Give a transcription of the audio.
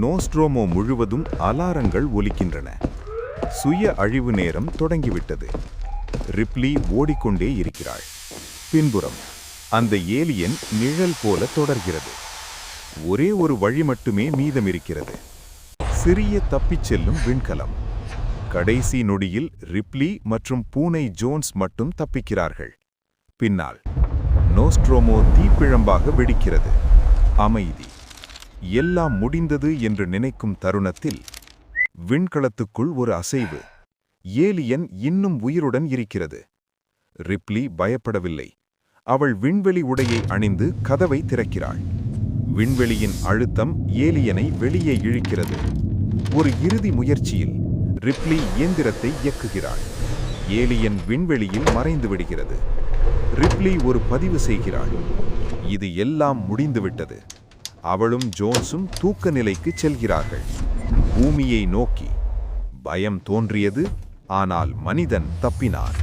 நோஸ்ட்ரோமோ முழுவதும் அலாரங்கள் ஒலிக்கின்றன. சுய அழிவு நேரம் தொடங்கிவிட்டது. ரிப்ளி ஓடிக்கொண்டே இருக்கிறாள். பின்புறம் அந்த ஏலியன் நிழல் போல தொடர்கிறது. ஒரே ஒரு வழி மட்டுமே மீதமிருக்கிறது. சிறிய தப்பிச் செல்லும் விண்கலம். கடைசி நொடியில் ரிப்ளி மற்றும் பூனை ஜோன்ஸ் மட்டும் தப்பிக்கிறார்கள். பின்னால் நோஸ்ட்ரோமோ தீப்பிழம்பாக வெடிக்கிறது. அமைதி. எல்லாம் முடிந்தது என்று நினைக்கும் தருணத்தில் விண்கலத்துக்குள் ஒரு அசைவு. ஏலியன் இன்னும் உயிருடன் இருக்கிறது. ரிப்ளி பயப்படவில்லை. அவள் விண்வெளி உடையை அணிந்து கதவை திறக்கிறாள். விண்வெளியின் அழுத்தம் ஏலியனை வெளியே இழுக்கிறது. ஒரு இறுதி முயற்சியில் ரிப்ளி இயந்திரத்தை இயக்குகிறாள். ஏலியன் விண்வெளியில் மறைந்து விடுகிறது. ரிப்ளி ஒரு பதிவு செய்கிறாள். இது எல்லாம் முடிந்துவிட்டது. அவளும் ஜோன்ஸும் தூக்க நிலைக்கு செல்கிறார்கள். பூமியை நோக்கி. பயம் தோன்றியது, ஆனால் மனிதன் தப்பினான்.